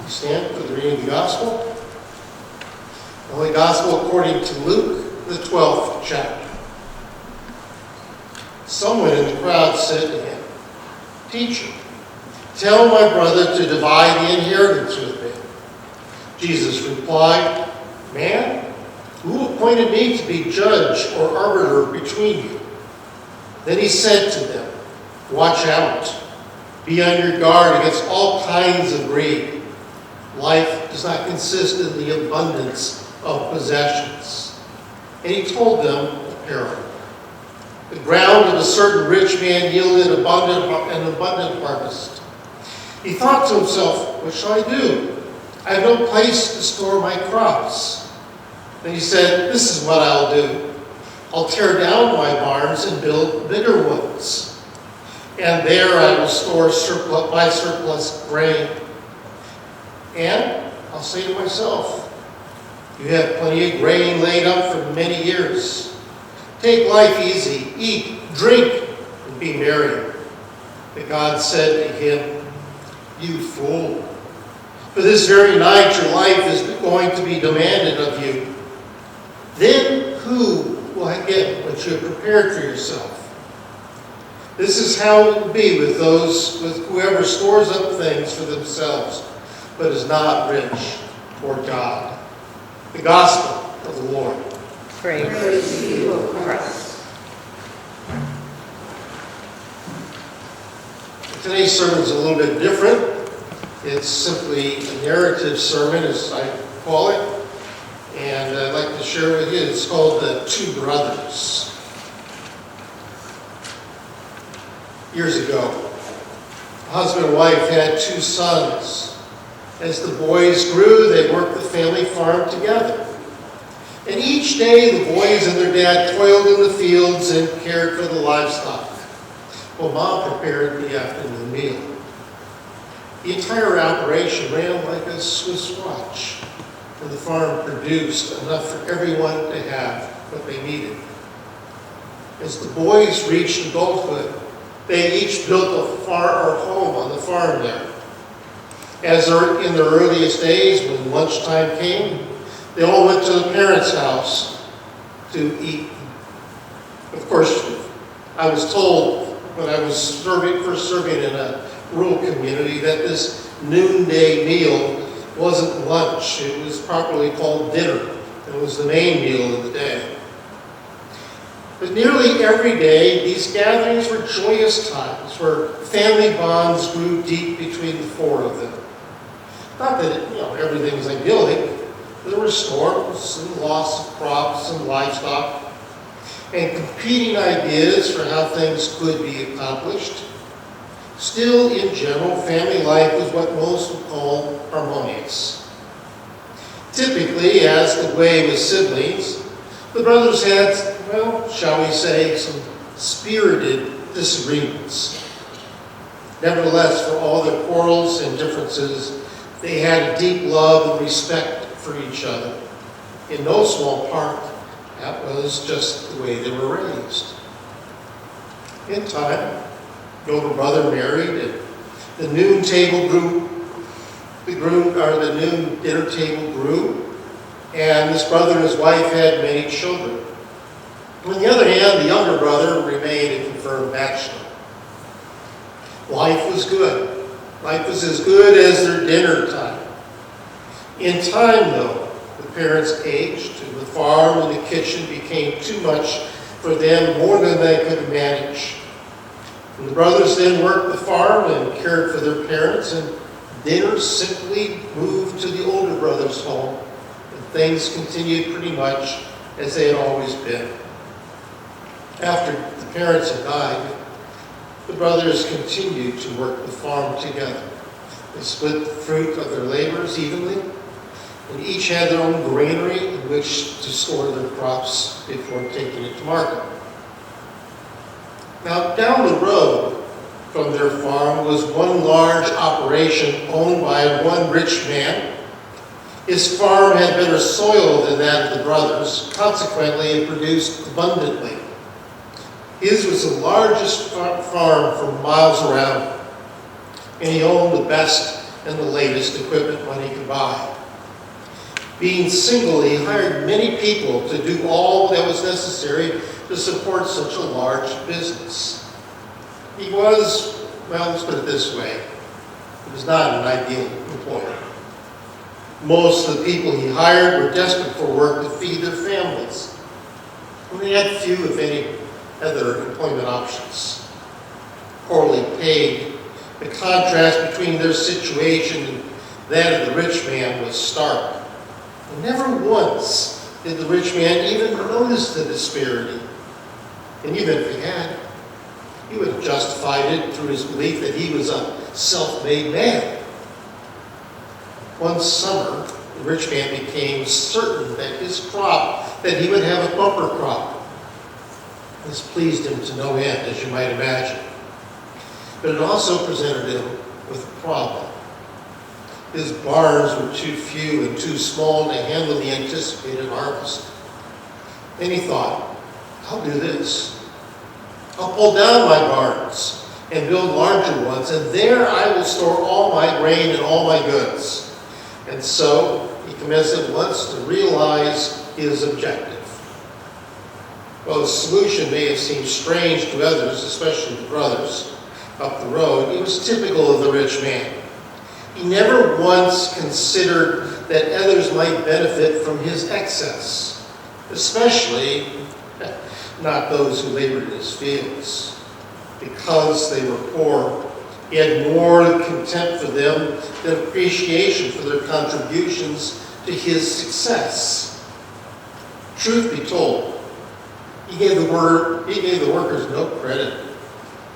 Stand for the reading of the Gospel. The Holy Gospel according to Luke, the 12th chapter. Someone in the crowd said to him, "Teacher, tell my brother to divide the inheritance with me." Jesus replied, "Man, who appointed me to be judge or arbiter between you?" Then he said to them, "Watch out. Be on your guard against all kinds of greed. Life does not consist in the abundance of possessions." And he told them a parable. The ground of a certain rich man yielded an abundant harvest. He thought to himself, "What shall I do? I have no place to store my crops." Then he said, "This is what I'll do. I'll tear down my barns and build bigger ones. And there I will store my surplus grain. And I'll say to myself, you have plenty of grain laid up for many years. Take life easy, eat, drink, and be merry." But God said to him, "You fool, for this very night your life is going to be demanded of you. Then who will get what you have prepared for yourself? This is how it will be with whoever stores up things for themselves, but is not rich toward God." The Gospel of the Lord. Praise to you, O Christ. Today's sermon is a little bit different. It's simply a narrative sermon, as I call it. And I'd like to share with you, it's called The Two Brothers. Years ago, a husband and wife had two sons. As the boys grew, they worked the family farm together. And each day, the boys and their dad toiled in the fields and cared for the livestock, while Mom prepared the afternoon meal. The entire operation ran like a Swiss watch, and the farm produced enough for everyone to have what they needed. As the boys reached adulthood, they each built a home on the farm there. As in their earliest days, when lunchtime came, they all went to the parents' house to eat. Of course, I was told when I was first serving in a rural community that this noonday meal wasn't lunch. It was properly called dinner. It was the main meal of the day. But nearly every day, these gatherings were joyous times where family bonds grew deep between the four of them. Not that everything was idyllic. There were storms and loss of crops and livestock, and competing ideas for how things could be accomplished. Still, in general, family life was what most would call harmonious. Typically, as the way with siblings, the brothers had, shall we say, some spirited disagreements. Nevertheless, for all their quarrels and differences, they had a deep love and respect for each other. In no small part, that was just the way they were raised. In time, the older brother married, and the noon dinner table grew, and this brother and his wife had many children. On the other hand, the younger brother remained a confirmed bachelor. Life was good. Life was as good as their dinner time. In time, though, the parents aged, and the farm and the kitchen became too much for them, more than they could manage. And the brothers then worked the farm and cared for their parents, and dinner simply moved to the older brother's home, and things continued pretty much as they had always been. After the parents had died, the brothers continued to work the farm together. They split the fruit of their labors evenly, and each had their own granary in which to store their crops before taking it to market. Now, down the road from their farm was one large operation owned by one rich man. His farm had better soil than that of the brothers. Consequently, it produced abundantly. His was the largest farm for miles around, and he owned the best and the latest equipment money could buy. Being single, he hired many people to do all that was necessary to support such a large business. He was, well, let's put it this way, he was not an ideal employee. Most of the people he hired were desperate for work to feed their families, and they had few, if any, other employment options. Poorly paid, the contrast between their situation and that of the rich man was stark. And never once did the rich man even notice the disparity. And even if he had, he would have justified it through his belief that he was a self-made man. One summer, the rich man became certain that that he would have a bumper crop. This pleased him to no end, as you might imagine. But it also presented him with a problem. His barns were too few and too small to handle the anticipated harvest. And he thought, I'll do this. I'll pull down my barns and build larger ones, and there I will store all my grain and all my goods. And so he commenced at once to realize his objective. Well, the solution may have seemed strange to others, especially the brothers up the road. It was typical of the rich man. He never once considered that others might benefit from his excess, especially not those who labored in his fields. Because they were poor, he had more contempt for them than appreciation for their contributions to his success. Truth be told, he gave the workers no credit,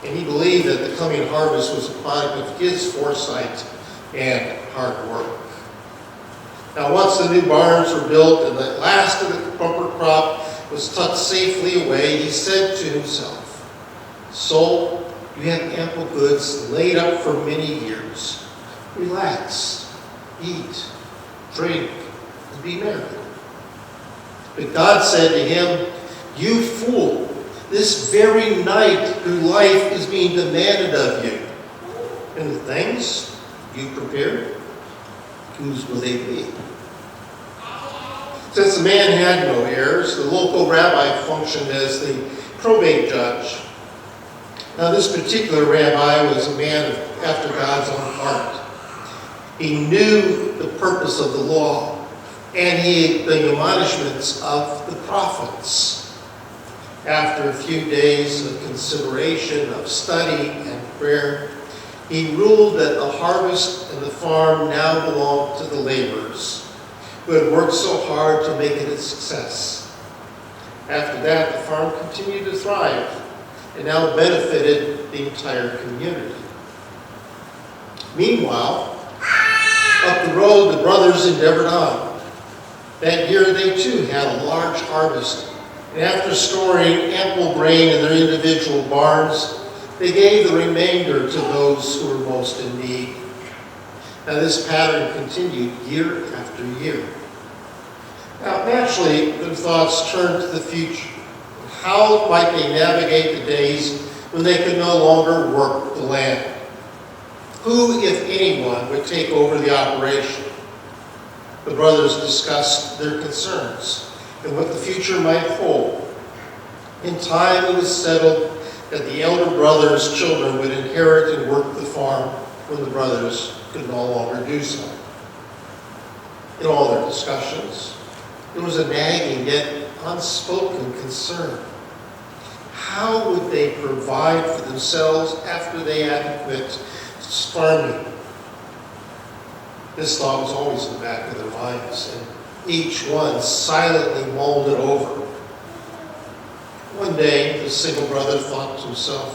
and he believed that the coming harvest was a product of his foresight and hard work. Now, once the new barns were built and the last of the bumper crop was tucked safely away, he said to himself, "Soul, you have ample goods laid up for many years. Relax, eat, drink, and be merry." But God said to him, "You fool, this very night your life is being demanded of you. And the things you prepared, whose will they be?" Since the man had no heirs, the local rabbi functioned as the probate judge. Now, this particular rabbi was a man after God's own heart. He knew the purpose of the law and the admonishments of the prophets. After a few days of consideration, of study and prayer, he ruled that the harvest and the farm now belonged to the laborers who had worked so hard to make it a success. After that, the farm continued to thrive and now benefited the entire community. Meanwhile, up the road, the brothers endeavored on. That year, they too had a large harvest, and after storing ample grain in their individual barns, they gave the remainder to those who were most in need. Now, this pattern continued year after year. Now, naturally, their thoughts turned to the future. How might they navigate the days when they could no longer work the land? Who, if anyone, would take over the operation? The brothers discussed their concerns and what the future might hold. In time, it was settled that the elder brother's children would inherit and work the farm when the brothers could no longer do so. In all their discussions, there was a nagging yet unspoken concern. How would they provide for themselves after they had quit farming? This thought was always in the back of their minds, and each one silently mulled it over. One day, the single brother thought to himself,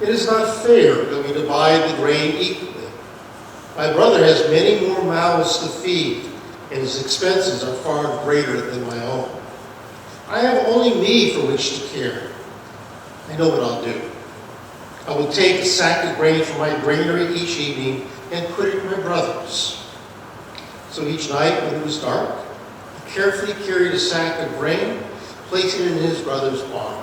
"It is not fair that we divide the grain equally. My brother has many more mouths to feed, and his expenses are far greater than my own. I have only me for which to care. I know what I'll do. I will take a sack of grain from my granary each evening and put it in my brother's." So each night when it was dark, he carefully carried a sack of grain, placing it in his brother's barn.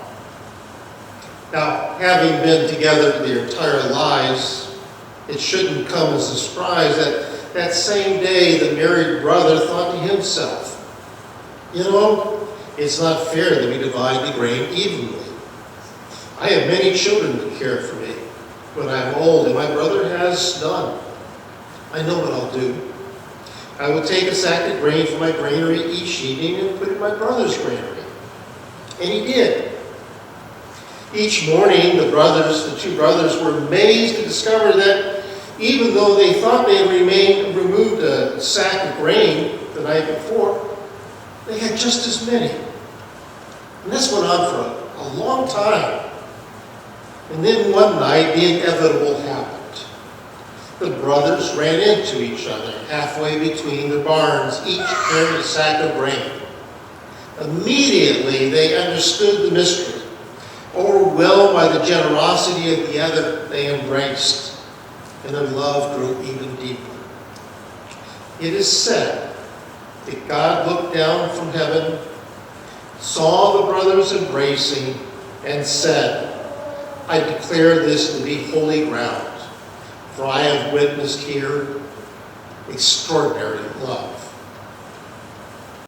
Now, having been together their entire lives, It shouldn't come as a surprise that that same day the married brother thought to himself, you know, it's not fair that we divide the grain evenly. I have many children to care for me when I'm old, and my brother has none. I know what I'll do. I will take a sack of grain from my granary each evening and put it in my brother's granary. And he did. Each morning, the two brothers were amazed to discover that even though they thought they had removed a sack of grain the night before, they had just as many. And this went on for a long time. And then one night, the inevitable happened. The brothers ran into each other halfway between the barns, each carrying a sack of grain. Immediately, they understood the mystery. Overwhelmed by the generosity of the other, they embraced, and their love grew even deeper. It is said that God looked down from heaven, saw the brothers embracing, and said, I declare this to be holy ground, for I have witnessed here extraordinary love.